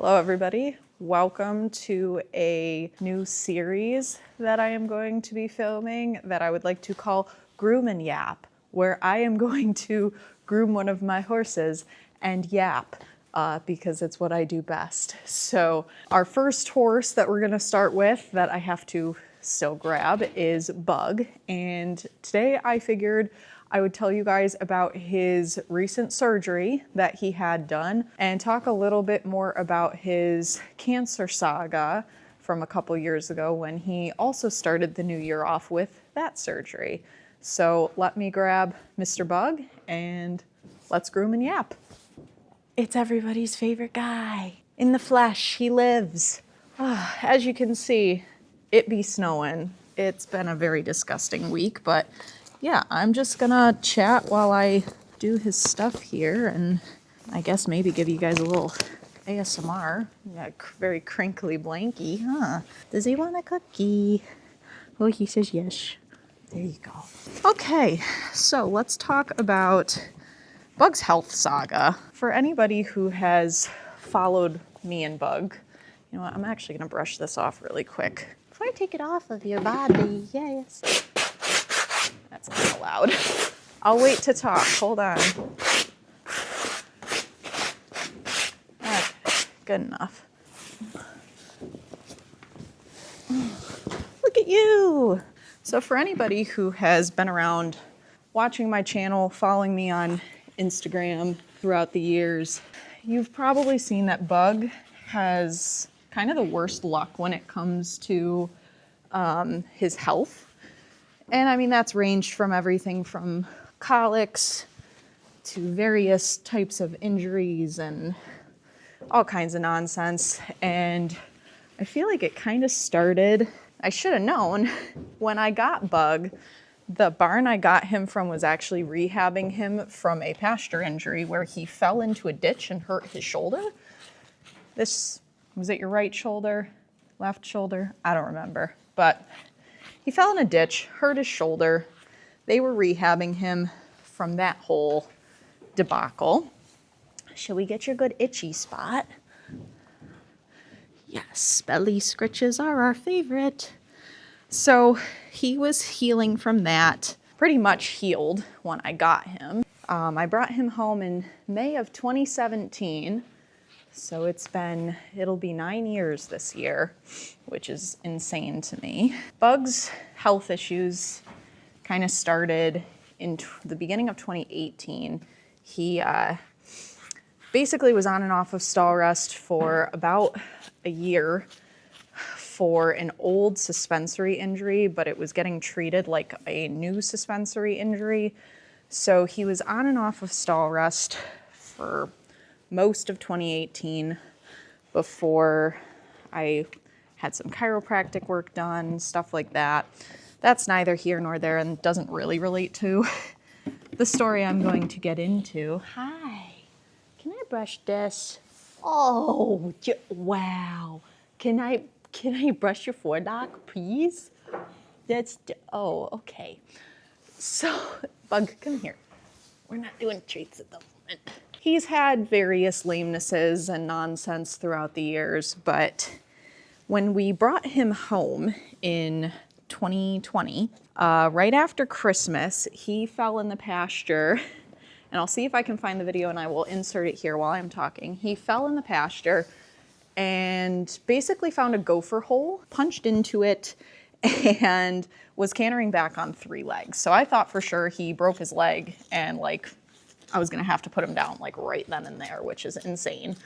Hello everybody, welcome to a new series that I am going to be filming that I would like to call Groom and Yap, where I am going to groom one of my horses and yap because it's what I do best. So our first horse that we're gonna start with that I have to still grab is Bug, and today I figured I would tell you guys about his recent surgery that he had done and talk a little bit more about his cancer saga from a couple years ago when he also started the new year off with that surgery. So let me grab Mr. Bug and let's groom and yap. It's everybody's favorite guy. In the flesh, he lives. As you can see, it be snowing. It's been a very disgusting week, but yeah, I'm just gonna chat while I do his stuff here and I guess maybe give you guys a little ASMR. Yeah, very crinkly blankie, huh? Does he want a cookie? Oh, he says yes. There you go. Okay, so let's talk about Bug's health saga. For anybody who has followed me and Bug, you know what, I'm actually gonna brush this off really quick before I take it off of your body, yes. That's not allowed. I'll wait to talk. Hold on. Okay, good enough. Look at you. So for anybody who has been around watching my channel, following me on Instagram throughout the years, you've probably seen that Bug has kind of the worst luck when it comes to his health. And I mean, that's ranged from everything from colics to various types of injuries and all kinds of nonsense. And I feel like it kind of started, I should have known, when I got Bug. The barn I got him from was actually rehabbing him from a pasture injury where he fell into a ditch and hurt his shoulder. Was it your right shoulder, left shoulder? I don't remember, but he fell in a ditch, hurt his shoulder. They were rehabbing him from that whole debacle. Shall we get your good itchy spot? Yes, belly scritches are our favorite. So he was healing from that, pretty much healed when I got him. I brought him home in May of 2017. So it'll be 9 years this year, which is insane to me. Bug's health issues kind of started in the beginning of 2018. He basically was on and off of stall rest for about a year for an old suspensory injury, but it was getting treated like a new suspensory injury. So he was on and off of stall rest for most of 2018 before I had some chiropractic work done, stuff like that. That's neither here nor there and doesn't really relate to the story I'm going to get into. Hi, can I brush this? Oh, wow. Can I brush your forelock, please? Oh, okay. So, Bug, come here. We're not doing treats at the moment. He's had various lamenesses and nonsense throughout the years, but when we brought him home in 2020, right after Christmas, he fell in the pasture, and I'll see if I can find the video and I will insert it here while I'm talking. He fell in the pasture and basically found a gopher hole, punched into it, and was cantering back on 3 legs. So I thought for sure he broke his leg and I was gonna have to put him down right then and there, which is insane.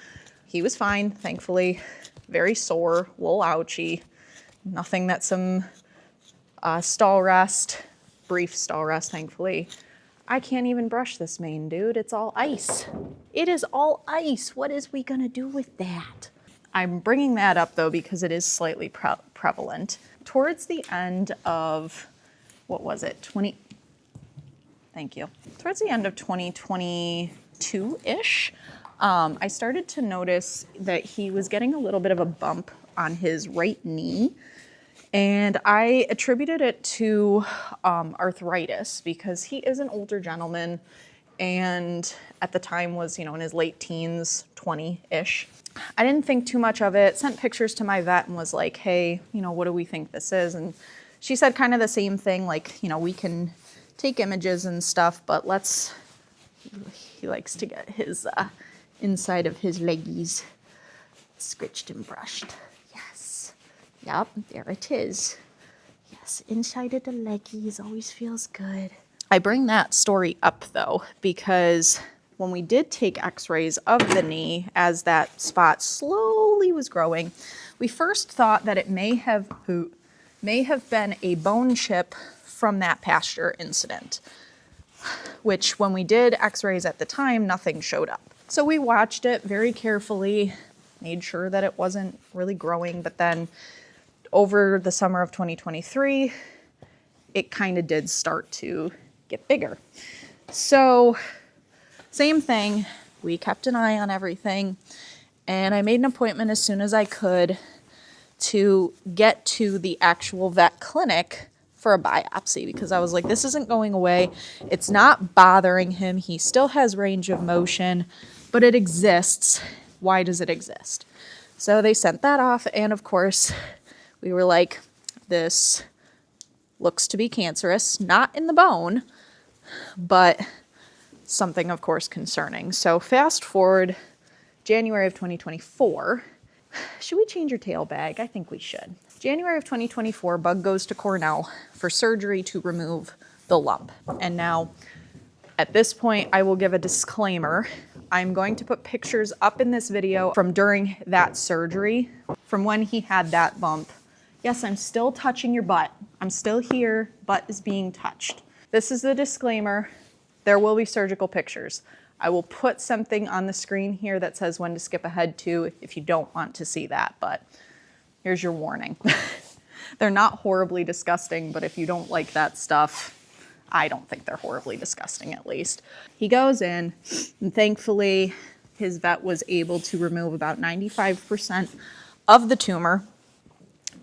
He was fine, thankfully. Very sore, a little ouchy. Nothing that some stall rest, brief stall rest, thankfully. I can't even brush this mane, dude. It's all ice. It is all ice. What is we gonna do with that? I'm bringing that up though because it is slightly prevalent. Towards the end of, what was it, Thank you. Towards the end of 2022-ish, I started to notice that he was getting a little bit of a bump on his right knee. And I attributed it to arthritis because he is an older gentleman and at the time was, in his late teens, 20-ish. I didn't think too much of it, sent pictures to my vet and was like, hey, what do we think this is? And she said kind of the same thing, like, we can take images and stuff, but he likes to get his inside of his leggies scritched and brushed. Yes. Yep, there it is. Yes, inside of the leggies always feels good. I bring that story up though, because when we did take x-rays of the knee as that spot slowly was growing, we first thought that it may have been a bone chip from that pasture incident, which when we did x-rays at the time, nothing showed up. So we watched it very carefully, made sure that it wasn't really growing, but then over the summer of 2023, it kind of did start to get bigger. So same thing, we kept an eye on everything, and I made an appointment as soon as I could to get to the actual vet clinic for a biopsy, because I was like, this isn't going away. It's not bothering him. He still has range of motion, but it exists. Why does it exist? So they sent that off, and of course, we were like, this looks to be cancerous, not in the bone, but something, of course, concerning. So fast forward January of 2024. Should we change your tail bag? I think we should. January of 2024, Bug goes to Cornell for surgery to remove the lump. And now, at this point, I will give a disclaimer. I'm going to put pictures up in this video from during that surgery, from when he had that bump. Yes, I'm still touching your butt. I'm still here, butt is being touched. This is the disclaimer. There will be surgical pictures. I will put something on the screen here that says when to skip ahead to if you don't want to see that, but here's your warning. They're not horribly disgusting, but if you don't like that stuff, I don't think they're horribly disgusting, at least. He goes in, and thankfully his vet was able to remove about 95% of the tumor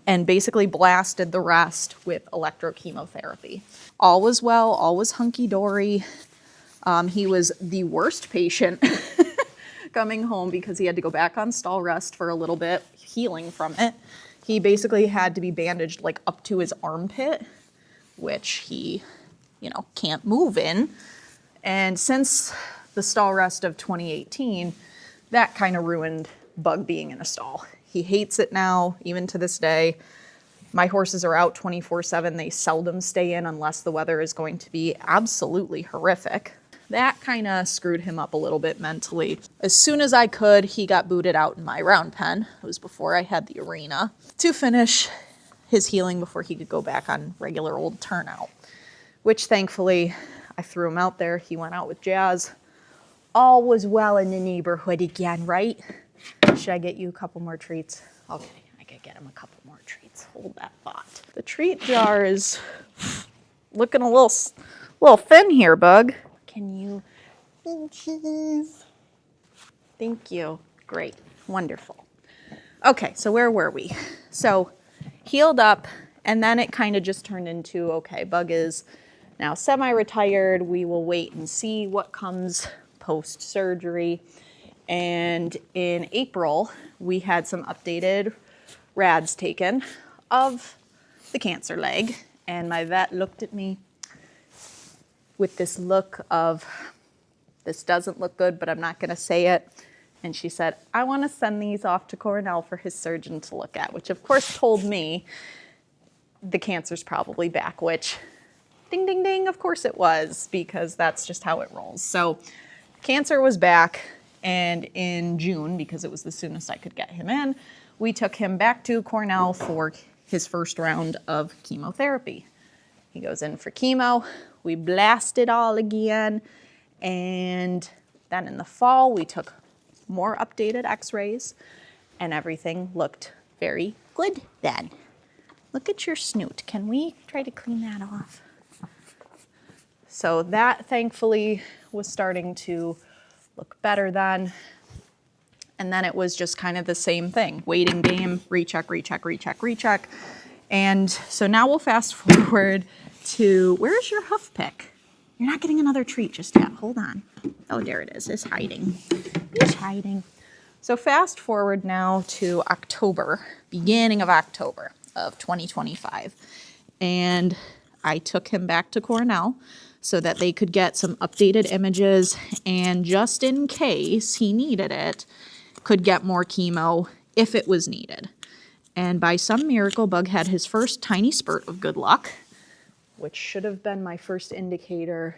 and basically blasted the rest with electrochemotherapy. All was well, all was hunky-dory. He was the worst patient coming home because he had to go back on stall rest for a little bit, healing from it. He basically had to be bandaged like up to his armpit, which he, can't move in. And since the stall rest of 2018, that kind of ruined Bug being in a stall. He hates it now, even to this day. My horses are out 24/7. They seldom stay in unless the weather is going to be absolutely horrific. That kind of screwed him up a little bit mentally. As soon as I could, he got booted out in my round pen. It was before I had the arena to finish his healing before he could go back on regular old turnout, which thankfully I threw him out there. He went out with Jazz. All was well in the neighborhood again, right? Should I get you a couple more treats? Okay, I could get him a couple more treats. Hold that thought. The treat jar is looking a little thin here, Bug. Can you? Cheese. Thank you. Great. Wonderful. Okay, so where were we? So healed up, and then it kind of just turned into, okay, Bug is now semi-retired. We will wait and see what comes post-surgery. And in April, we had some updated rads taken of the cancer leg. And my vet looked at me with this look of, this doesn't look good, but I'm not going to say it. And she said, I want to send these off to Cornell for his surgeon to look at, which of course told me the cancer's probably back, which ding, ding, ding, of course it was, because that's just how it rolls. So cancer was back. And in June, because it was the soonest I could get him in, we took him back to Cornell for his first round of chemotherapy. He goes in for chemo. We blast it all again. And then in the fall, we took more updated x-rays, and everything looked very good then. Look at your snoot. Can we try to clean that off? So that thankfully was starting to look better then. And then it was just kind of the same thing. Waiting game, recheck, recheck, recheck, recheck. And so now we'll fast forward to, where's your hoof pick? You're not getting another treat just yet. Hold on. Oh, there it is. It's hiding. It's hiding. So fast forward now to October, beginning of October of 2025. And I took him back to Cornell so that they could get some updated images, and just in case he needed it, could get more chemo if it was needed. And by some miracle, Bug had his first tiny spurt of good luck, which should have been my first indicator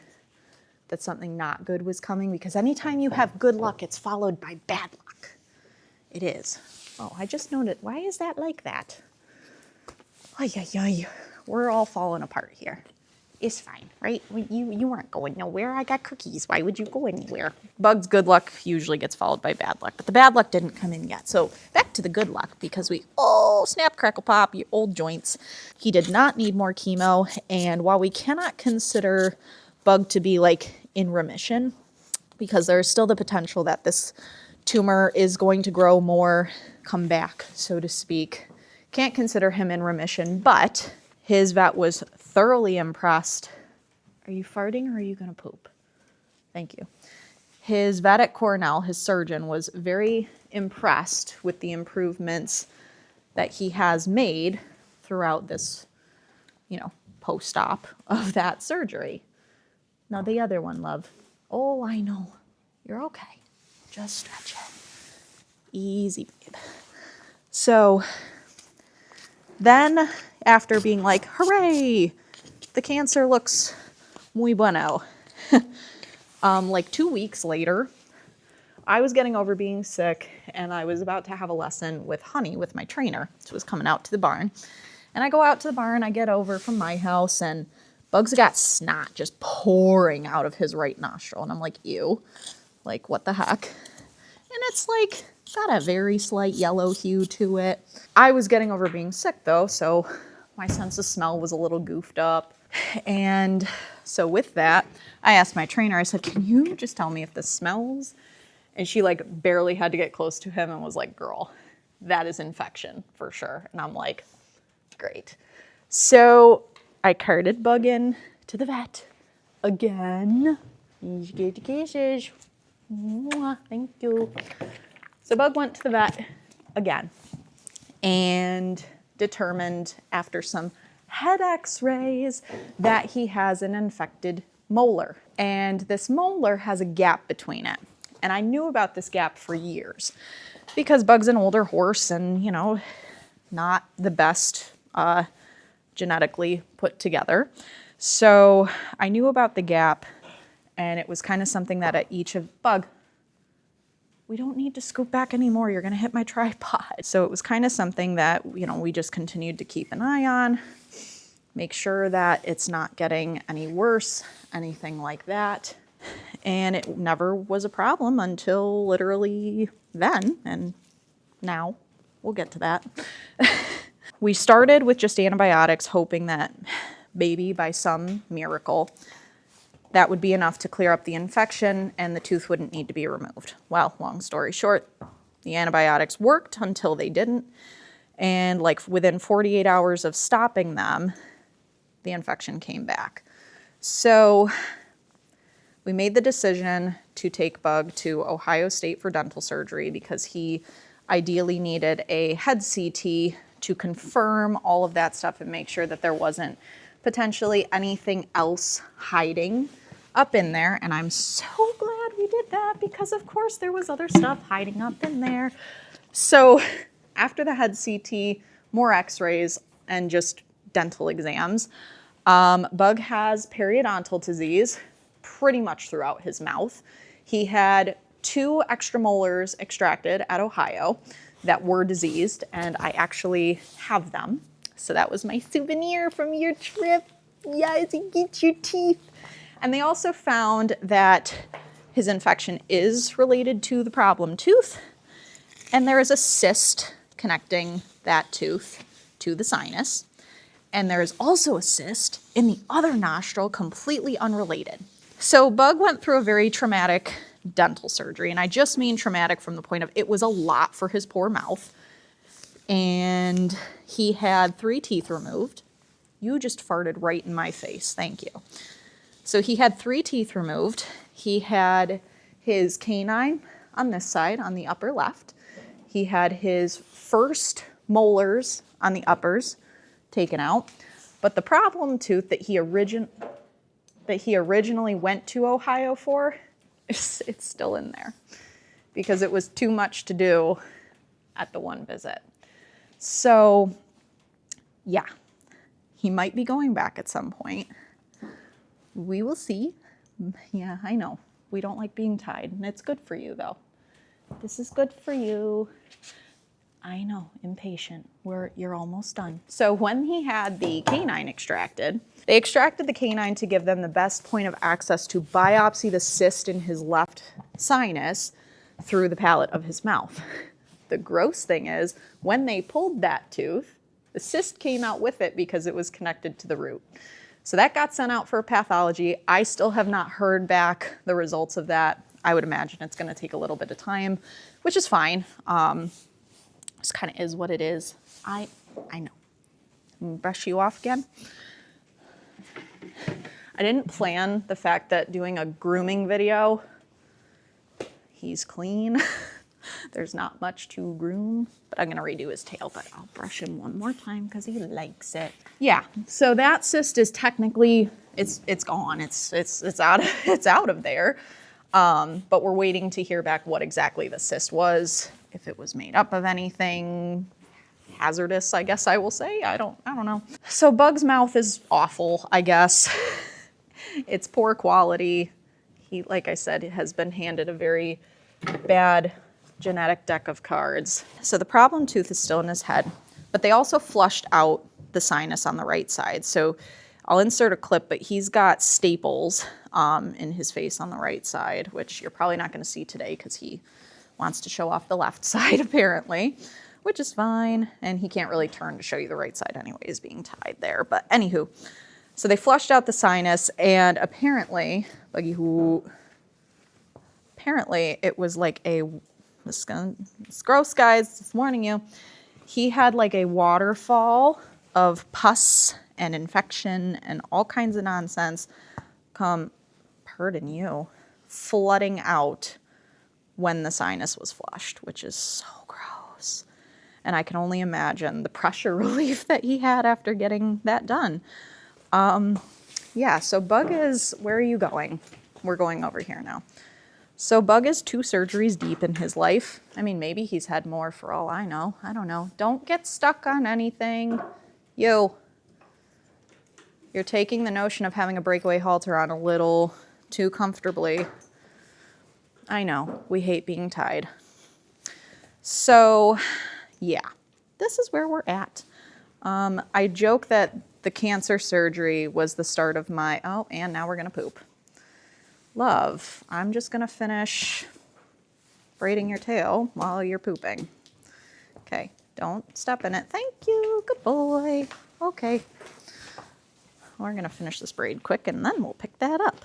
that something not good was coming, because anytime you have good luck, it's followed by bad luck. It is. Oh, I just noted, why is that like that? Ay, ay, ay. We're all falling apart here. It's fine, right? You weren't going nowhere. I got cookies. Why would you go anywhere? Bug's good luck usually gets followed by bad luck, but the bad luck didn't come in yet. So back to the good luck, because snap, crackle, pop, you old joints. He did not need more chemo, and while we cannot consider Bug to be like in remission, because there's still the potential that this tumor is going to grow more, come back, so to speak. Can't consider him in remission, but his vet was thoroughly impressed. Are you farting or are you going to poop? Thank you. His vet at Cornell, his surgeon, was very impressed with the improvements that he has made throughout this, post-op of that surgery. Now the other one, love. Oh, I know. You're okay. Just stretch it. Easy, babe. So then, after being like, hooray, the cancer looks muy bueno. Like 2 weeks later, I was getting over being sick, and I was about to have a lesson with Honey, with my trainer. She was coming out to the barn. And I go out to the barn, I get over from my house, and Bug's got snot just pouring out of his right nostril. And I'm like, ew, like, what the heck? And it's like, got a very slight yellow hue to it. I was getting over being sick though, so my sense of smell was a little goofed up. And so with that, I asked my trainer, I said, can you just tell me if this smells? And she like barely had to get close to him and was like, girl, that is infection for sure. And I'm like, great. So I carted Bug in to the vet again. You get the kisses. Mwah, thank you. So Bug went to the vet again and determined after some head x-rays that he has an infected molar. And this molar has a gap between it. And I knew about this gap for years because Bug's an older horse and, not the best genetically put together. So I knew about the gap, and it was kind of something that at each of Bug, we don't need to scoop back anymore. You're going to hit my tripod. So it was kind of something that, we just continued to keep an eye on, make sure that it's not getting any worse, anything like that. And it never was a problem until literally then, and now we'll get to that. We started with just antibiotics, hoping that maybe by some miracle that would be enough to clear up the infection and the tooth wouldn't need to be removed. Well, long story short, the antibiotics worked until they didn't. And like within 48 hours of stopping them, the infection came back. So we made the decision to take Bug to Ohio State for dental surgery because he ideally needed a head CT to confirm all of that stuff and make sure that there wasn't potentially anything else hiding up in there. And I'm so glad we did that because of course there was other stuff hiding up in there. So after the head CT, more x-rays and just dental exams, Bug has periodontal disease pretty much throughout his mouth. He had 2 extra molars extracted at Ohio that were diseased, and I actually have them. So that was my souvenir from your trip. Yes, you get your teeth. And they also found that his infection is related to the problem tooth, and there is a cyst connecting that tooth to the sinus. And there is also a cyst in the other nostril, completely unrelated. So Bug went through a very traumatic dental surgery, and I just mean traumatic from the point of it was a lot for his poor mouth. And he had 3 teeth removed. You just farted right in my face. Thank you. So he had 3 teeth removed. He had his canine on this side, on the upper left. He had his first molars on the uppers taken out. But the problem tooth that he originally went to Ohio for, it's still in there because it was too much to do at the one visit. So yeah, he might be going back at some point. We will see. Yeah, I know. We don't like being tied, and it's good for you, though. This is good for you. I know, impatient. You're almost done. So when he had the canine extracted, they extracted the canine to give them the best point of access to biopsy the cyst in his left sinus through the palate of his mouth. The gross thing is, when they pulled that tooth, the cyst came out with it because it was connected to the root. So that got sent out for pathology. I still have not heard back the results of that. I would imagine it's going to take a little bit of time, which is fine. Just kind of is what it is. I know. Brush you off again. I didn't plan the fact that doing a grooming video, he's clean. There's not much to groom, but I'm gonna redo his tail, but I'll brush him one more time because he likes it. Yeah, so that cyst is technically, it's gone. It's out of there. But we're waiting to hear back what exactly the cyst was, if it was made up of anything hazardous, I guess I will say. I don't know. So Bug's mouth is awful, I guess. It's poor quality. He, like I said, has been handed a very bad genetic deck of cards. So the problem tooth is still in his head, but they also flushed out the sinus on the right side. So I'll insert a clip, but he's got staples in his face on the right side, which you're probably not going to see today because he wants to show off the left side apparently, which is fine. And he can't really turn to show you the right side anyways, being tied there. But anywho, so they flushed out the sinus, and apparently, apparently it was like it's gross, guys, just warning you. He had like a waterfall of pus and infection and all kinds of nonsense flooding out when the sinus was flushed, which is so gross. And I can only imagine the pressure relief that he had after getting that done. Yeah, so Bug is, where are you going? We're going over here now. So Bug is 2 surgeries deep in his life. I mean, maybe he's had more for all I know. I don't know. Don't get stuck on anything. You're taking the notion of having a breakaway halter on a little too comfortably. I know, we hate being tied. So yeah, this is where we're at. I joke that the cancer surgery was the start of my, oh, and now we're gonna poop. Love, I'm just gonna finish braiding your tail while you're pooping. Okay, don't step in it. Thank you, good boy. Okay, we're gonna finish this braid quick and then we'll pick that up.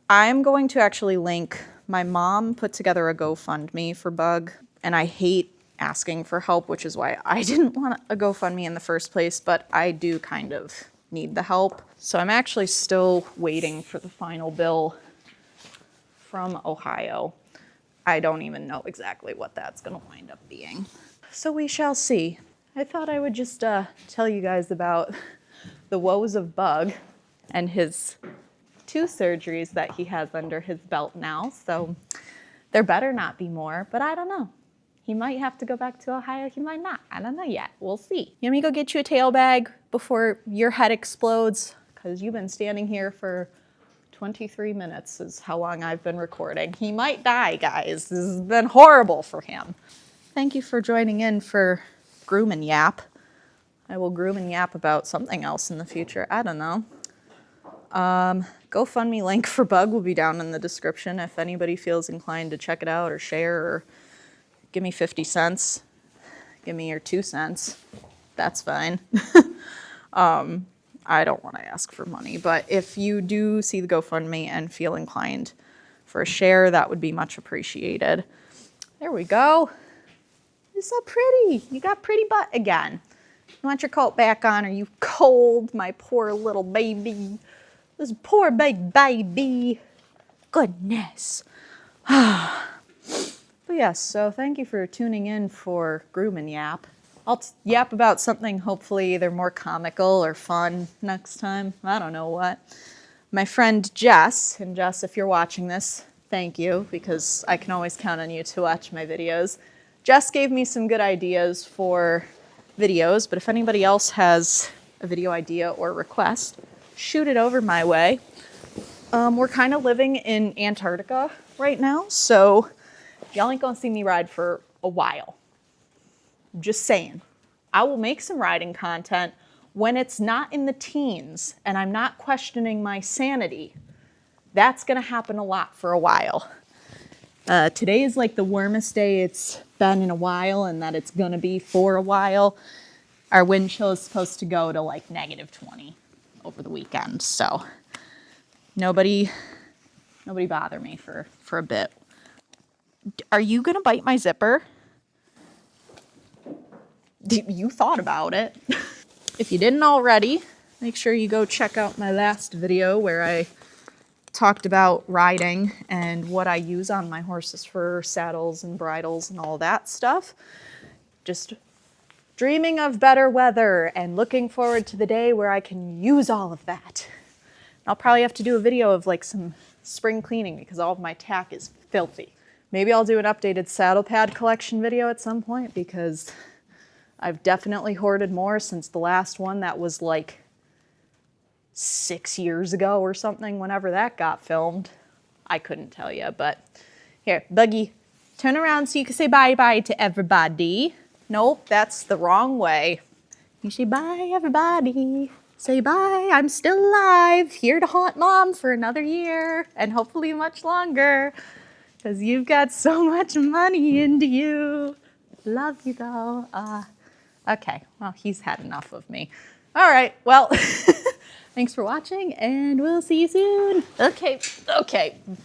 I'm going to actually link, my mom put together a GoFundMe for Bug, and I hate asking for help, which is why I didn't want a GoFundMe in the first place, but I do kind of need the help. So I'm actually still waiting for the final bill from Ohio. I don't even know exactly what that's gonna wind up being. So we shall see. I thought I would just tell you guys about the woes of Bug and his 2 surgeries that he has under his belt now. So there better not be more, but I don't know. He might have to go back to Ohio, he might not. I don't know yet, we'll see. You want me to go get you a tail bag before your head explodes? Because you've been standing here for 23 minutes is how long I've been recording. He might die, guys. This has been horrible for him. Thank you for joining in for Groom and Yap. I will groom and yap about something else in the future. I don't know. GoFundMe link for Bug will be down in the description if anybody feels inclined to check it out or share or give me 50 cents. Give me your 2 cents. That's fine. I don't want to ask for money, but if you do see the GoFundMe and feel inclined for a share, that would be much appreciated. There we go. You're so pretty. You got pretty butt again. You want your coat back on? Are you cold, my poor little baby? This poor big baby. Goodness. But yes, so thank you for tuning in for Groom and Yap. I'll yap about something hopefully either more comical or fun next time. I don't know what. My friend Jess, and Jess, if you're watching this, thank you, because I can always count on you to watch my videos. Jess gave me some good ideas for videos, but if anybody else has a video idea or request, shoot it over my way. We're kind of living in Antarctica right now, so y'all ain't gonna see me ride for a while. Just saying. I will make some riding content when it's not in the teens and I'm not questioning my sanity. That's gonna happen a lot for a while. Today is like the warmest day it's been in a while, and that it's gonna be for a while. Our wind chill is supposed to go to like -20 over the weekend, so nobody bother me for a bit. Are you gonna bite my zipper? You thought about it. If you didn't already, make sure you go check out my last video where I talked about riding and what I use on my horses for saddles and bridles and all that stuff. Just dreaming of better weather and looking forward to the day where I can use all of that. I'll probably have to do a video of like some spring cleaning because all of my tack is filthy. Maybe I'll do an updated saddle pad collection video at some point because I've definitely hoarded more since the last one that was like 6 years ago or something, whenever that got filmed. I couldn't tell you, but here, Buggy, turn around so you can say bye-bye to everybody. Nope, that's the wrong way. You say bye, everybody. Say bye, I'm still alive, here to haunt Mom for another year, and hopefully much longer, because you've got so much money into you. Love you, though. Okay, well, he's had enough of me. All right, well, thanks for watching, and we'll see you soon. Okay,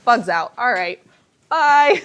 bugs out. All right, bye.